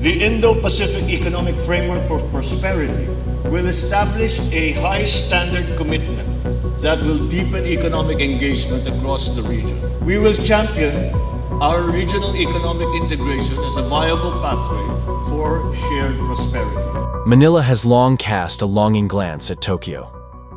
The Indo-Pacific Economic Framework for Prosperity will establish a high standard commitment that will deepen economic engagement across the region. We will champion our regional economic integration as a viable pathway for shared prosperity. Manila has long cast a longing glance at Tokyo.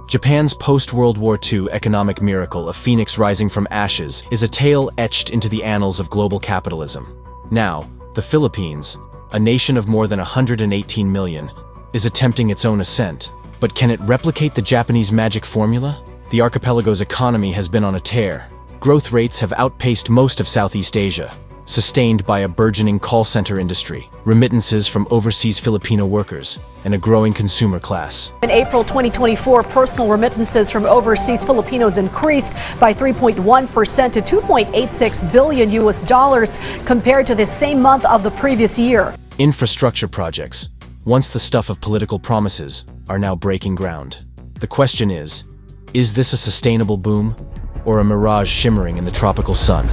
Japan's post-World War II economic miracle, a phoenix rising from ashes, is a tale etched into the annals of global capitalism. Now, the Philippines, a nation of more than 118 million, is attempting its own ascent. But can it replicate the Japanese magic formula? The archipelago's economy has been on a tear. Growth rates have outpaced most of Southeast Asia, sustained by a burgeoning call center industry, remittances from overseas Filipino workers, and a growing consumer class. In April 2024, personal remittances from overseas Filipinos increased by 3.1% to $2.86 billion compared to the same month of the previous year. Infrastructure projects, once the stuff of political promises, are now breaking ground. The question is this a sustainable boom, or a mirage shimmering in the tropical sun?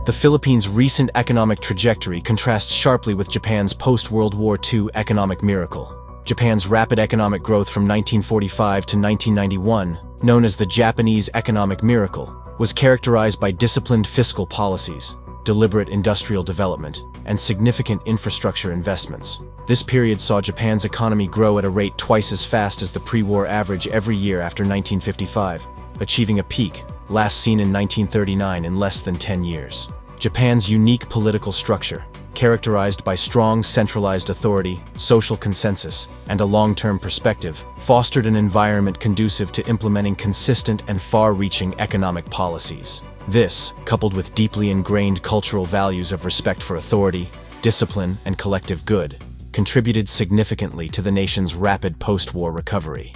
The Philippines' recent economic trajectory contrasts sharply with Japan's post-World War II economic miracle. Japan's rapid economic growth from 1945 to 1991, known as the Japanese economic miracle, was characterized by disciplined fiscal policies, deliberate industrial development, and significant infrastructure investments. This period saw Japan's economy grow at a rate twice as fast as the pre-war average every year after 1955, achieving a peak, last seen in 1939, in less than 10 years. Japan's unique political structure, characterized by strong centralized authority, social consensus, and a long-term perspective, fostered an environment conducive to implementing consistent and far-reaching economic policies. This, coupled with deeply ingrained cultural values of respect for authority, discipline, and collective good, contributed significantly to the nation's rapid post-war recovery.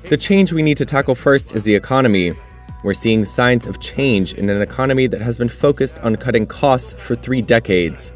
The change we need to tackle first is the economy. We're seeing signs of change in an economy that has been focused on cutting costs for 3 decades.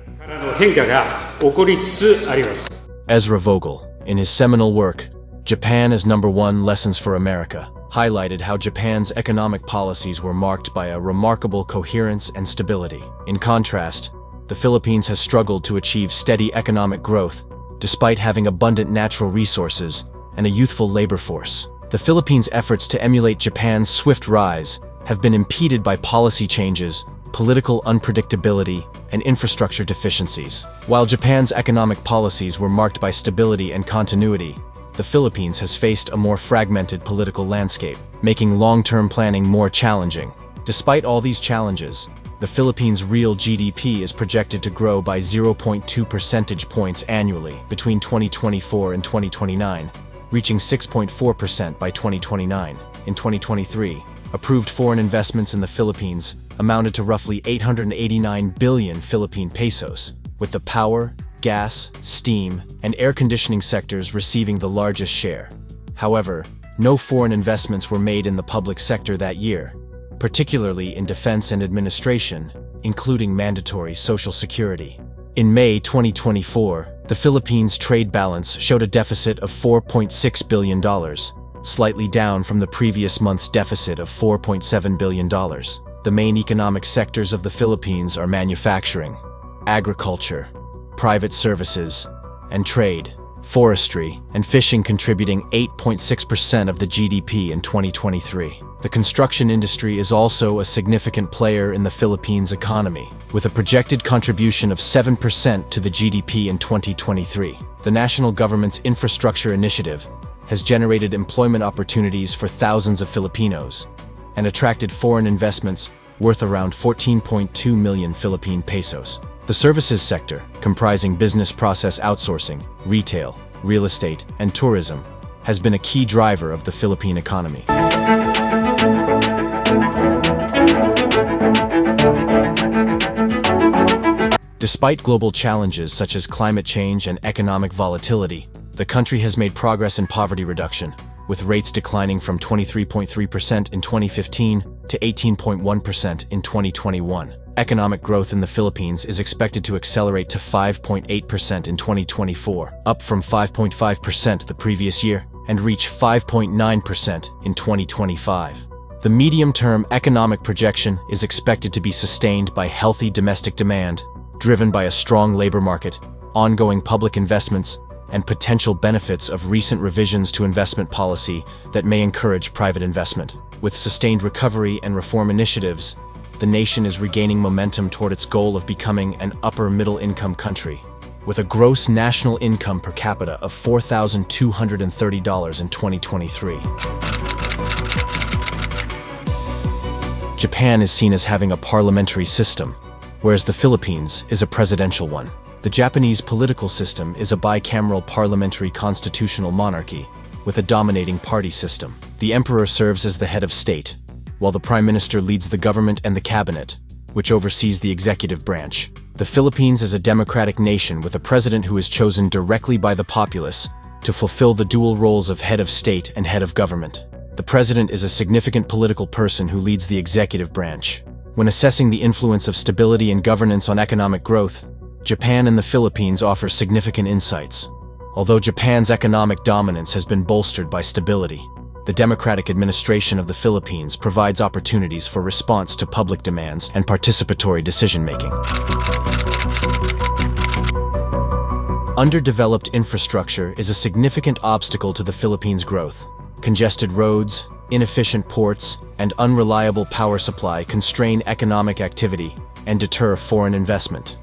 Ezra Vogel, in his seminal work, Japan as Number One: Lessons for America, highlighted how Japan's economic policies were marked by a remarkable coherence and stability. In contrast, the Philippines has struggled to achieve steady economic growth, despite having abundant natural resources and a youthful labor force. The Philippines' efforts to emulate Japan's swift rise have been impeded by policy changes, political unpredictability, and infrastructure deficiencies. While Japan's economic policies were marked by stability and continuity, the Philippines has faced a more fragmented political landscape, making long-term planning more challenging. Despite all these challenges, the Philippines' real GDP is projected to grow by 0.2 percentage points annually between 2024 and 2029, reaching 6.4% by 2029. In 2023, approved foreign investments in the Philippines amounted to roughly 889 billion Philippine pesos, with the power, gas, steam, and air conditioning sectors receiving the largest share. However, no foreign investments were made in the public sector that year, particularly in defense and administration, including mandatory Social Security. In May 2024, the Philippines' trade balance showed a deficit of $4.6 billion, slightly down from the previous month's deficit of $4.7 billion. The main economic sectors of the Philippines are manufacturing, agriculture, private services, and trade, forestry, and fishing, contributing 8.6% of the GDP in 2023. The construction industry is also a significant player in the Philippines' economy, with a projected contribution of 7% to the GDP in 2023. The national government's infrastructure initiative has generated employment opportunities for thousands of Filipinos and attracted foreign investments worth around 14.2 million Philippine pesos. The services sector, comprising business process outsourcing, retail, real estate, and tourism, has been a key driver of the Philippine economy. Despite global challenges such as climate change and economic volatility, the country has made progress in poverty reduction, with rates declining from 23.3% in 2015 to 18.1% in 2021. economic growth in the Philippines is expected to accelerate to 5.8% in 2024, up from 5.5% the previous year, and reach 5.9% in 2025. The medium-term economic projection is expected to be sustained by healthy domestic demand, driven by a strong labor market, ongoing public investments, and potential benefits of recent revisions to investment policy that may encourage private investment. With sustained recovery and reform initiatives, the nation is regaining momentum toward its goal of becoming an upper-middle-income country, with a gross national income per capita of $4,230 in 2023. Japan is seen as having a parliamentary system, whereas the Philippines is a presidential one. The Japanese political system is a bicameral parliamentary constitutional monarchy with a dominating party system. The emperor serves as the head of state, while the prime minister leads the government and the cabinet, which oversees the executive branch. The Philippines is a democratic nation with a president who is chosen directly by the populace to fulfill the dual roles of head of state and head of government. The president is a significant political person who leads the executive branch. When assessing the influence of stability and governance on economic growth, Japan and the Philippines offer significant insights. Although Japan's economic dominance has been bolstered by stability, the democratic administration of the Philippines provides opportunities for response to public demands and participatory decision-making. Underdeveloped infrastructure is a significant obstacle to the Philippines' growth. Congested roads, inefficient ports, and unreliable power supply constrain economic activity and deter foreign investment.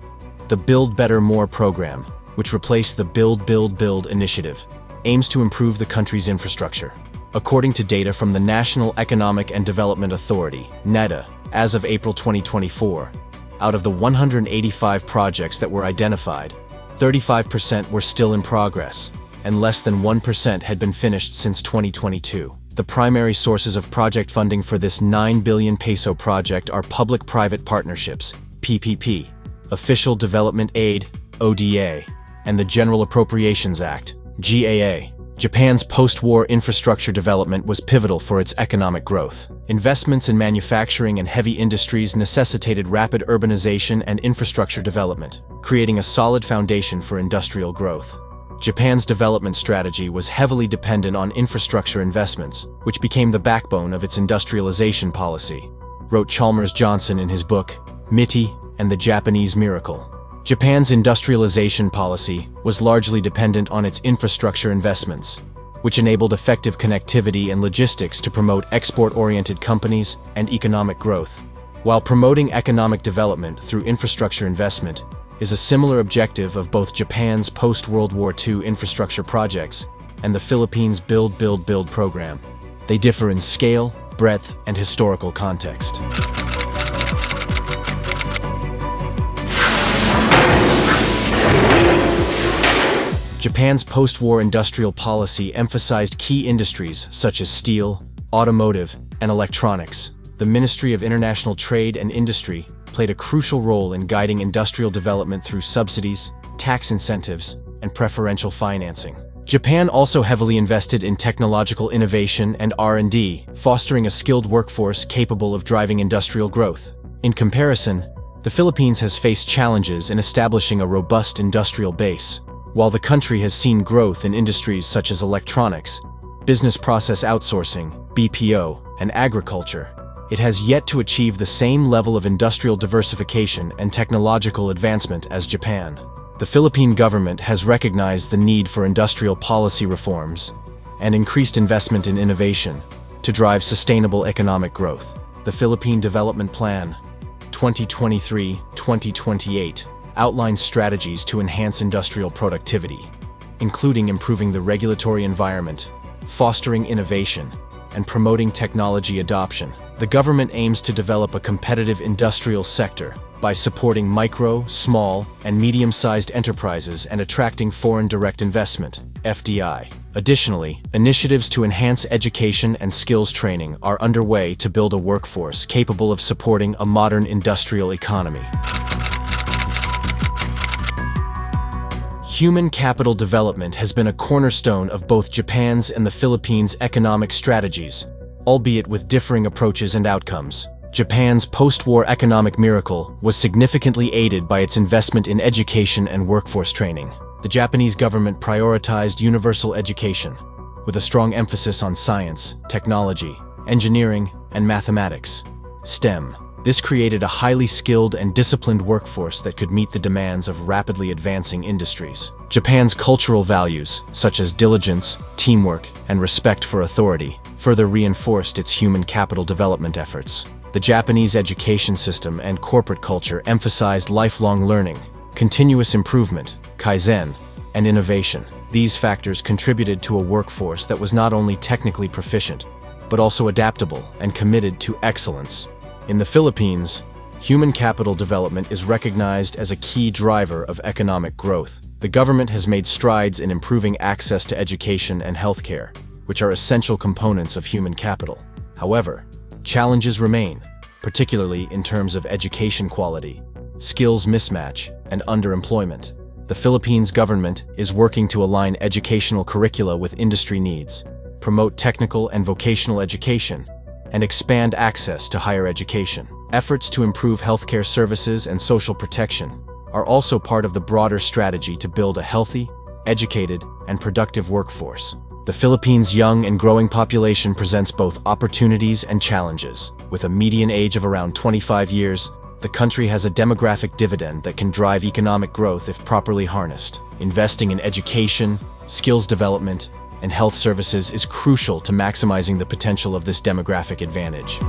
The Build Better More program, which replaced the Build Build Build initiative, aims to improve the country's infrastructure. According to data from the National Economic and Development Authority, NEDA, as of April 2024, out of the 185 projects that were identified, 35% were still in progress, and less than 1% had been finished since 2022. The primary sources of project funding for this 9 billion peso project are public-private partnerships, PPP, Official Development Aid, ODA, and the General Appropriations Act, GAA. Japan's post-war infrastructure development was pivotal for its economic growth. Investments in manufacturing and heavy industries necessitated rapid urbanization and infrastructure development, creating a solid foundation for industrial growth. Japan's development strategy was heavily dependent on infrastructure investments, which became the backbone of its industrialization policy, wrote Chalmers Johnson in his book, MITI and the Japanese Miracle. Japan's industrialization policy was largely dependent on its infrastructure investments, which enabled effective connectivity and logistics to promote export-oriented companies and economic growth. While promoting economic development through infrastructure investment is a similar objective of both Japan's post-World War II infrastructure projects and the Philippines' Build Build Build program, they differ in scale, breadth, and historical context. Japan's post-war industrial policy emphasized key industries such as steel, automotive, and electronics. The Ministry of International Trade and Industry played a crucial role in guiding industrial development through subsidies, tax incentives, and preferential financing. Japan also heavily invested in technological innovation and R&D, fostering a skilled workforce capable of driving industrial growth. In comparison, the Philippines has faced challenges in establishing a robust industrial base. While the country has seen growth in industries such as electronics, business process outsourcing, BPO, and agriculture, it has yet to achieve the same level of industrial diversification and technological advancement as Japan. The Philippine government has recognized the need for industrial policy reforms and increased investment in innovation to drive sustainable economic growth. The Philippine Development Plan, 2023-2028, outlines strategies to enhance industrial productivity, including improving the regulatory environment, fostering innovation, and promoting technology adoption. The government aims to develop a competitive industrial sector by supporting micro, small, and medium-sized enterprises and attracting foreign direct investment, FDI. Additionally, initiatives to enhance education and skills training are underway to build a workforce capable of supporting a modern industrial economy. Human capital development has been a cornerstone of both Japan's and the Philippines' economic strategies, albeit with differing approaches and outcomes. Japan's post-war economic miracle was significantly aided by its investment in education and workforce training. The Japanese government prioritized universal education, with a strong emphasis on science, technology, engineering, and mathematics, STEM. This created a highly skilled and disciplined workforce that could meet the demands of rapidly advancing industries. Japan's cultural values, such as diligence, teamwork, and respect for authority, further reinforced its human capital development efforts. The Japanese education system and corporate culture emphasized lifelong learning, continuous improvement, kaizen, and innovation. These factors contributed to a workforce that was not only technically proficient, but also adaptable and committed to excellence. In the Philippines, human capital development is recognized as a key driver of economic growth. The government has made strides in improving access to education and healthcare, which are essential components of human capital. However, challenges remain, particularly in terms of education quality, skills mismatch, and underemployment. The Philippines government is working to align educational curricula with industry needs, promote technical and vocational education, and expand access to higher education. Efforts to improve healthcare services and social protection are also part of the broader strategy to build a healthy, educated, and productive workforce. The Philippines' young and growing population presents both opportunities and challenges. With a median age of around 25 years, the country has a demographic dividend that can drive economic growth if properly harnessed. Investing in education, skills development, and health services is crucial to maximizing the potential of this demographic advantage.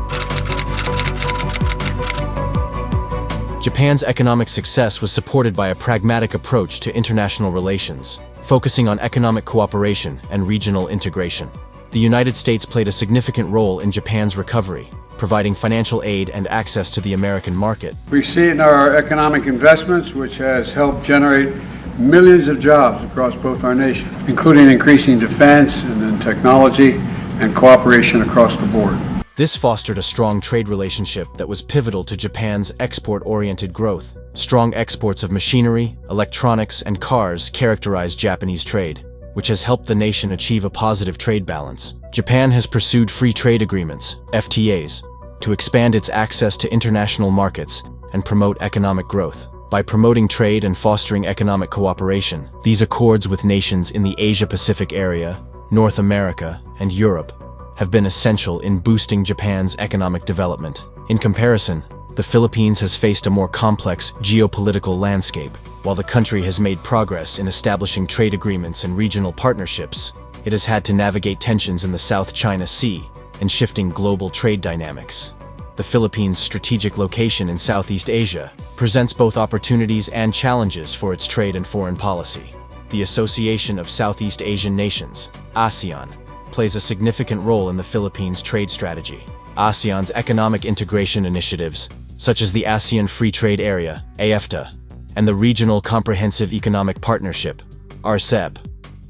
Japan's economic success was supported by a pragmatic approach to international relations, focusing on economic cooperation and regional integration. The United States played a significant role in Japan's recovery, providing financial aid and access to the American market. We see it in our economic investments, which has helped generate millions of jobs across both our nations, including increasing defense and then technology and cooperation across the board. This fostered a strong trade relationship that was pivotal to Japan's export-oriented growth. Strong exports of machinery, electronics, and cars characterized Japanese trade, which has helped the nation achieve a positive trade balance. Japan has pursued free trade agreements, FTAs, to expand its access to international markets and promote economic growth. By promoting trade and fostering economic cooperation, these accords with nations in the Asia-Pacific area, North America, and Europe have been essential in boosting Japan's economic development. In comparison, the Philippines has faced a more complex geopolitical landscape. While the country has made progress in establishing trade agreements and regional partnerships, it has had to navigate tensions in the South China Sea and shifting global trade dynamics. The Philippines' strategic location in Southeast Asia presents both opportunities and challenges for its trade and foreign policy. The Association of Southeast Asian Nations, ASEAN, plays a significant role in the Philippines' trade strategy. ASEAN's economic integration initiatives, such as the ASEAN Free Trade Area, AFTA, and the Regional Comprehensive Economic Partnership, RCEP,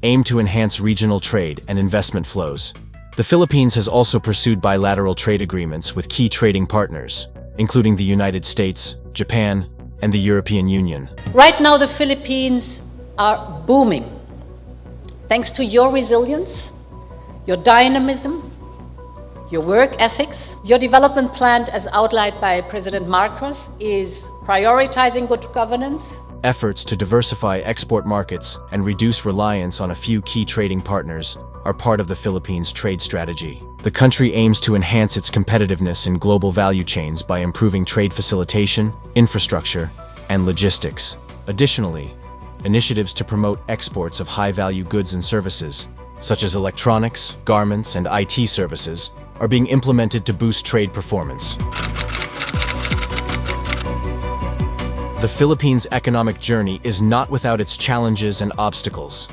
aim to enhance regional trade and investment flows. The Philippines has also pursued bilateral trade agreements with key trading partners, including the United States, Japan, and the European Union. Right now, the Philippines are booming. Thanks to your resilience, your dynamism, your work ethics. Your development plan, as outlined by President Marcos, is prioritizing good governance. Efforts to diversify export markets and reduce reliance on a few key trading partners are part of the Philippines' trade strategy. The country aims to enhance its competitiveness in global value chains by improving trade facilitation, infrastructure, and logistics. Additionally, initiatives to promote exports of high-value goods and services, such as electronics, garments, and IT services, are being implemented to boost trade performance. The Philippines' economic journey is not without its challenges and obstacles.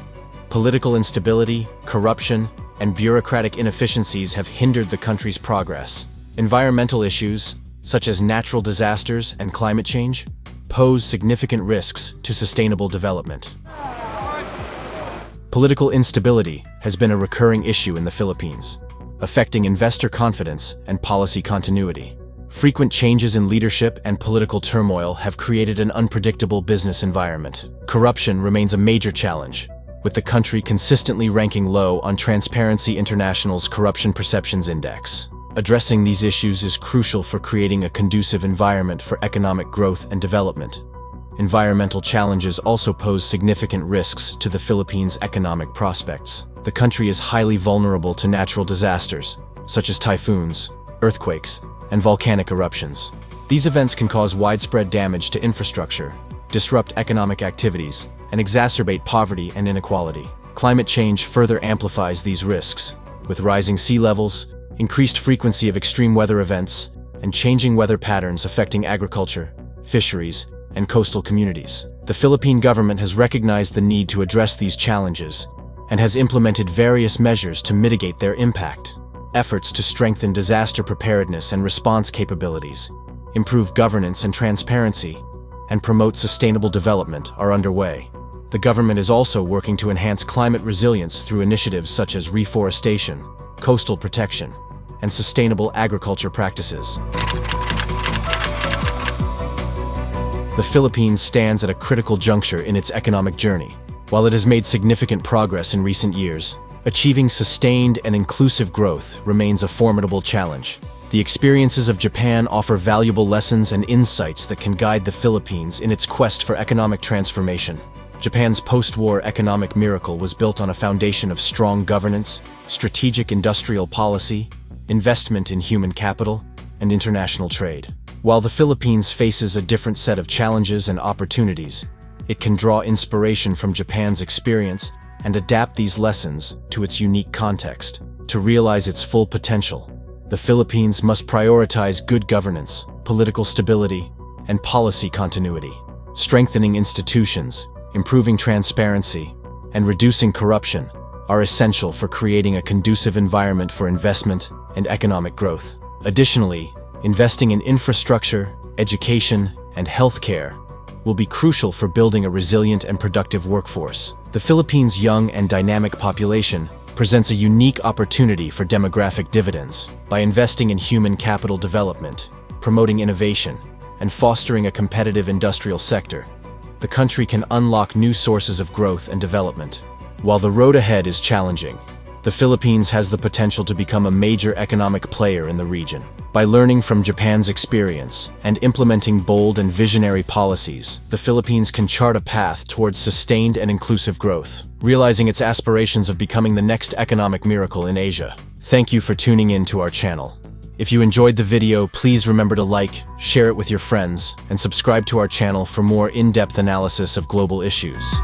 Political instability, corruption, and bureaucratic inefficiencies have hindered the country's progress. Environmental issues, such as natural disasters and climate change, pose significant risks to sustainable development. Political instability has been a recurring issue in the Philippines, affecting investor confidence and policy continuity. Frequent changes in leadership and political turmoil have created an unpredictable business environment. Corruption remains a major challenge, with the country consistently ranking low on Transparency International's Corruption Perceptions Index. Addressing these issues is crucial for creating a conducive environment for economic growth and development. Environmental challenges also pose significant risks to the Philippines' economic prospects. The country is highly vulnerable to natural disasters, such as typhoons, earthquakes, and volcanic eruptions. These events can cause widespread damage to infrastructure, disrupt economic activities, and exacerbate poverty and inequality. Climate change further amplifies these risks, with rising sea levels, increased frequency of extreme weather events, and changing weather patterns affecting agriculture, fisheries, and coastal communities. The Philippine government has recognized the need to address these challenges and has implemented various measures to mitigate their impact. Efforts to strengthen disaster preparedness and response capabilities, improve governance and transparency, and promote sustainable development are underway. The government is also working to enhance climate resilience through initiatives such as reforestation, coastal protection, and sustainable agriculture practices. The Philippines stands at a critical juncture in its economic journey. While it has made significant progress in recent years, achieving sustained and inclusive growth remains a formidable challenge. The experiences of Japan offer valuable lessons and insights that can guide the Philippines in its quest for economic transformation. Japan's post-war economic miracle was built on a foundation of strong governance, strategic industrial policy, investment in human capital, and international trade. While the Philippines faces a different set of challenges and opportunities, it can draw inspiration from Japan's experience and adapt these lessons to its unique context. To realize its full potential, the Philippines must prioritize good governance, political stability, and policy continuity. Strengthening institutions, improving transparency, and reducing corruption are essential for creating a conducive environment for investment and economic growth. Additionally, investing in infrastructure, education, and healthcare will be crucial for building a resilient and productive workforce. The Philippines' young and dynamic population presents a unique opportunity for demographic dividends. By investing in human capital development, promoting innovation, and fostering a competitive industrial sector, the country can unlock new sources of growth and development. While the road ahead is challenging, the Philippines has the potential to become a major economic player in the region. By learning from Japan's experience and implementing bold and visionary policies, the Philippines can chart a path towards sustained and inclusive growth, realizing its aspirations of becoming the next economic miracle in Asia. Thank you for tuning in to our channel. If you enjoyed the video, please remember to like, share it with your friends, and subscribe to our channel for more in-depth analysis of global issues.